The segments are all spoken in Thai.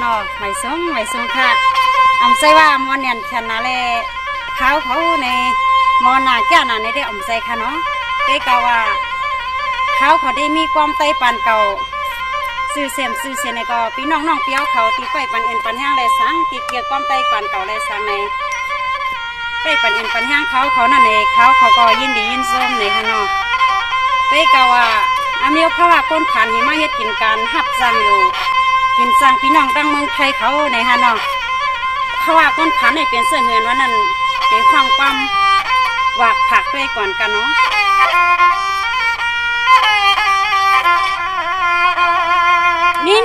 เนาะไม่สูงค่ะใส่ว่ามอนเนียนแค่นั้นแหละเขาในมอนาแก่น่ะในได้ใส่ค่ะเนาะเก๋กาว่าเขาได้มีความไต้ปานเก่าซื้อเสียในก็พี่น้องเปี้ยวเขาตีไปปันเอ็นปันแห้งเลยสังตีเกี่ยวความไต้ปานเก่าเลยสังในไปปันเอ็นปันแห้งเขานั่นเองเขาก็ยินดียินส้มในค่ะเนาะเก๋กาว่ามีเพราะว่าคนผ่านหิมะเฮ็ดกินการหับจังอยู่กินจังพี่น้องดังเมืองไทยเขาในฮะเนาะเพราะว่าคนผ่านในเป็นเสื้อเงินว่านั่นเป็นความวากผักด้วยก่อนกันเนาะนี่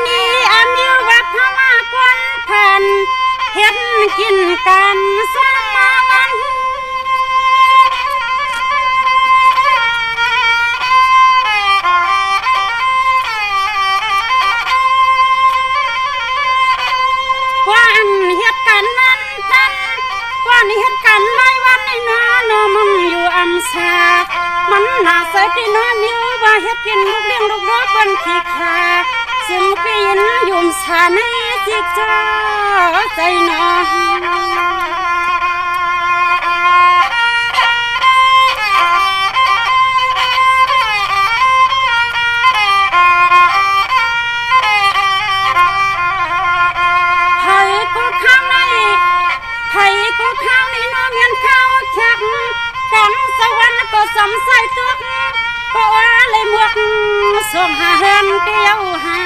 อามิวว่าเพราะว่าคนผ่านเฮ็ดกินกันสมันเหตุการณ์นั้นว่านี่เหตุการณ์ไม่วันในน้อนมึงอยู่อำซามันน่าเสียที่น้อมิวว่าเหตุกินลูกเลี้ยงลูกรถบนขี้ขาซึ่งปีนยุ่มชาในจิตใจใจน้อก็สำใส่ตัวก็ว่าเลยหมวกส่งหาเฮินเดียวหา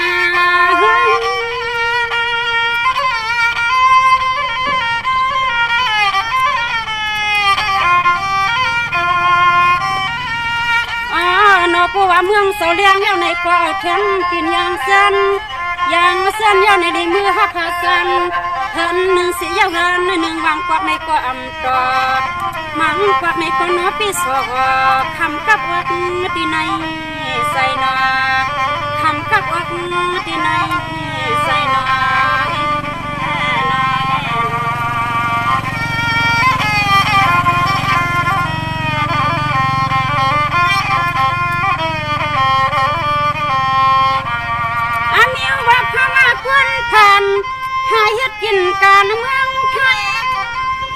เนาะผู้ว่าเมืองเสาเลี้ยงเย้าในก็เข็นกินอย่างเส้นเย้าในดีมือหักหาสันเฮินหนึ่งสีเย้าเฮินหนึ่งวางกวักในก็อำตอมังกวักในก็น้อปีสวคำกับวัดที่ในใส่นาคำกับวัดที่ในใส่นาอันนี้ว่าพม่าคนผ่านหาเฮ็ดกินการเมืองไทย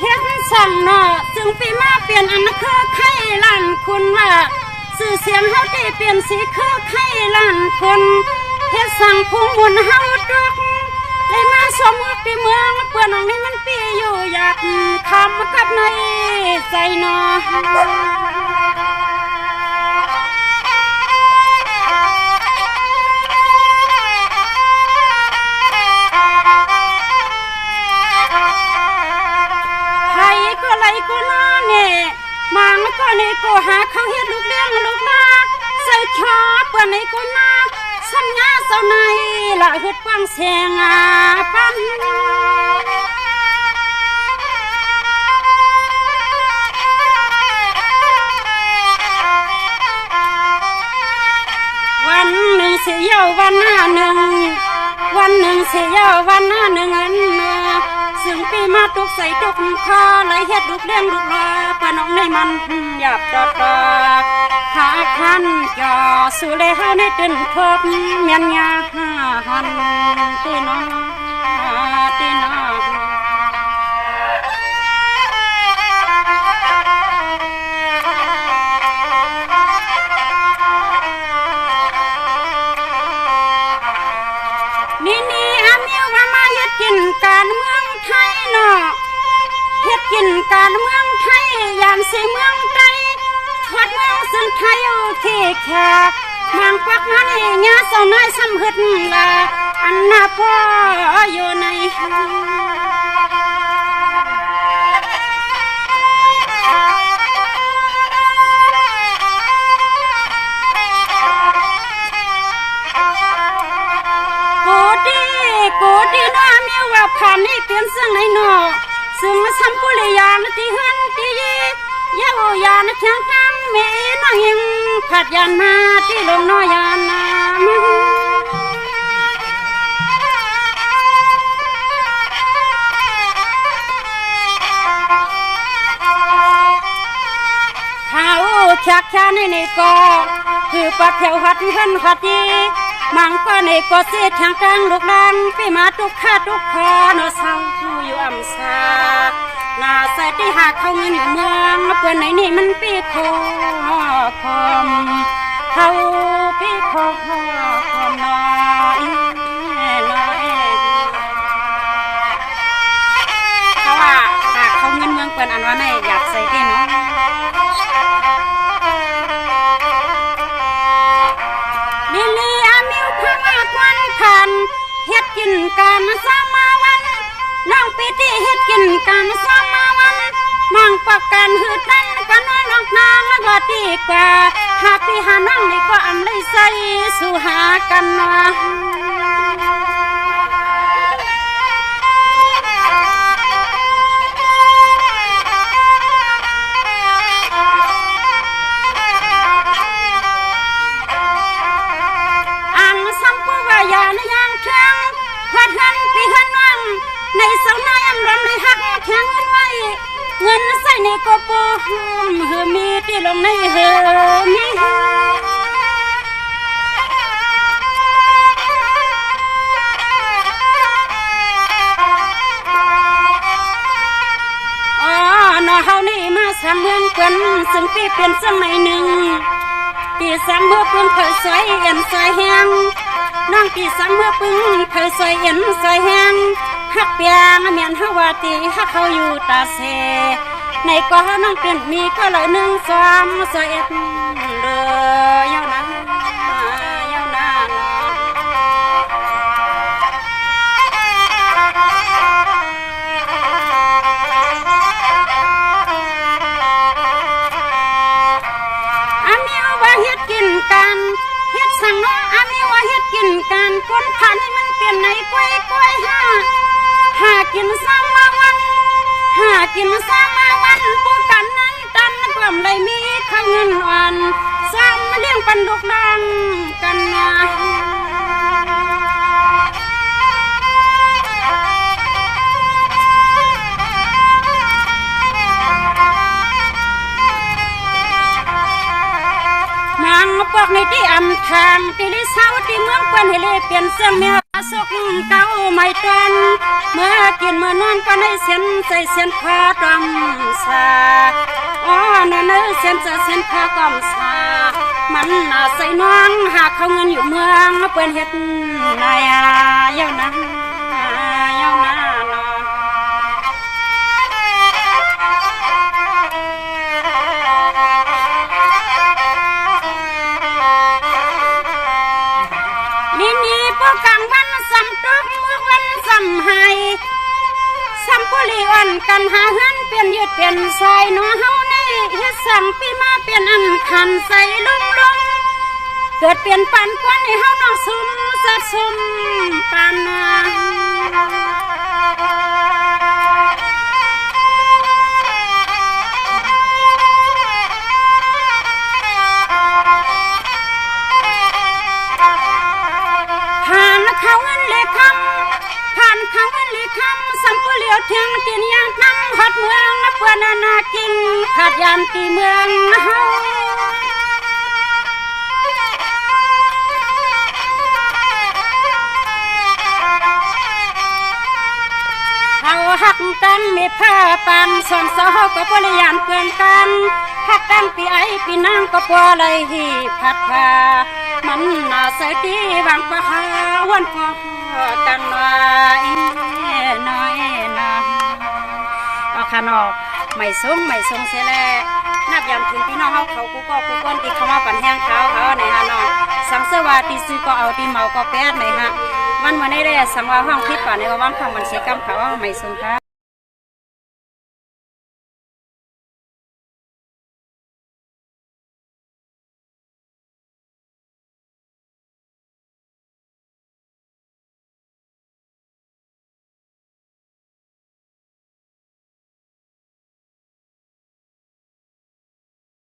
เฮ็ดสั่งเนาะซึ่งปีมาเปลี่ยนอันคือไข่ล้านคุณว่าสื่อเสียงเฮาได้เปลี่ยนสีคือไข่ล้านคนเฮ็ดสั่งผู้มุนเฮาตุกได้มาสมมุติเมืองเปื้อนนี้มันปีอยู่อยากคำกับในใจเนาะกูน้าเนี่ยมังก็ในกูหาเขาเฮ็ดลูกเลี้ยงลูกนาใส่ชอเปื่อนในกูนาสัญญาเสาในละเฮ็ดกว้างเสียงปันวันหนึ่งเสียเยาวันหน้าหนึ่งวันหนึ่งเสียเยาวันหน้าหนึ่งซึ่งปีมาตุกใส่ตุกคอเลยเฮ็ดลูกเลี้ยงลูกลาปะน้องในมันหยาบจอดหาคันจ่อสู่เลยเฮาในตื่นทบเมียนยาหันตีน้องนี่อามิวว่ามาเฮ็ดกินการเมืองไทยเนาะเฮ็ดกินการเมืองไทยอย่างสิเมืองไทยทอดเมืองซึ่งไทยโอเคแค่มังปักนั้นเงี้ยเสาน้อยซ้ำหึดละอันน่าพ่ออยู่ในกูดีน้ามีว่าผ่านนี่เปลี่ยนเสียงในนอซึ่งมาซ้ำกุเลยยานที่หันที่ยายานเชียงกันเมน้องยิงผัดยานมาที่ลงน้อยยานน้ำเขาชักชาในก็คือปัดแถวหัดหันหัดดี มังก็ในก็เสียทางกลางลูกดังไปมาทุกข้าทุกคอเนาะเศร้าอยู่อ่ำซานาใส่ที่หาเข้าเงินอยู่เมืองเปื่อนไหนนี่มันปีคอคอมเขาปีคอคอมน้อยน้อยเขาว่าหากเขาเงินเมืองเปื่อนอันว่าในอยากใส่ที่เนาะเฮ็ดกินกันสามาวันน้องปีที่เฮ็ดกินกันสามาวันมังปากกันหืดนั่นกันน้องนางก็ดีกว่าหาพี่หาน้องนี่ก็อำเลยใส่สู่หากันนะอังสัมปวายาในยังแข็งหัดหันปีหันวังในเสาหน้าอำรำเลยหักแข็งไว้เงินใส่ในกระปุกเฮมีที่ลงในเฮมีอ๋อน้อเฮานี่มาสามเมืองกันซึ่งปีเปลี่ยนสมัยหนึ่งปีสามเมื่อเพิ่งเคยสวยเอ็นสวยแหงน้องปีสามเมื่อปึ้งเคยสวยเอ็นสวยแหงฮักเปียงเมียนฮาวาตีฮักเขาอยู่ตาเสในก็น้องเปลี่ยนมีก็เลยหนึ่งสามสวยเอ็ดเรือยาวนาอามีว่าเฮ็ดกินกันเฮ็ดสั่งน้องอามีว่าเฮ็ดกินกันคนผ่านให้มันเปลี่ยนในกล้วยหากินซ้ำมาวันหากินซ้ำมาวันผู้กันนั้นตันกล่อมได้มีข้างเงินวันซ้ำเลี้ยงปันดุกดังกันนะมังปอกในที่อำทางที่ลิเศร้าที่เมืองเปิ้นให้เลยเปลี่ยนเสื้อแมวสุกเก่าไม่ตันเมื่อกินเมื่อนอนก็ในเสียนใส่เสียนพอดำซาอ๋อนอนเสียนจะเสียนพอกำซามันน่าใส่น้องหากเขาเงินอยู่เมืองเปิ้นเฮ็ดนายเย้านะเย้านะกลางวันซ้ำตุกเมื่อวันซ้ำให้ซ้ำกุลีอ่อนกันหาเฮือนเปลี่ยนยืดเปลี่ยนใส่หนูเฮานี่เฮ็ดสั่งปีมาเปลี่ยนอันคันใส่ลุ่มเกิดเปลี่ยนปันควันให้เฮาน้องซุ่มสะซุ่มปันเขาเงินเลยคำผ่านเขาเงินเลยคำสัมปุเลียวเทียงตีนยางน้ำหัดเมืองเพื่อนนากินขาดยามตีเมืองเฮาหักกันมีผ้าปันสองสาวก็บริยานเพื่อนกันหักกันปีไอปีนางก็ปวอะไรหีพัดพามันน่าเสียดีบางปะหาวันพอกันหน่อยน้อยนะเอาขนอกไม่ส่งเสียแล้วนับยามถึงพี่น้องเขากูก็กูก้นตีเขามาปั่นแห้งเขาในฮะน้องสังเสวาตีซื้อก็เอาตีเมาก็แป๊ดเลยฮะวันนี้ได้สังว่าห้องคิดป่าในว่าว่างคำมันเสียกรรมเขาไม่ส่งค่ะ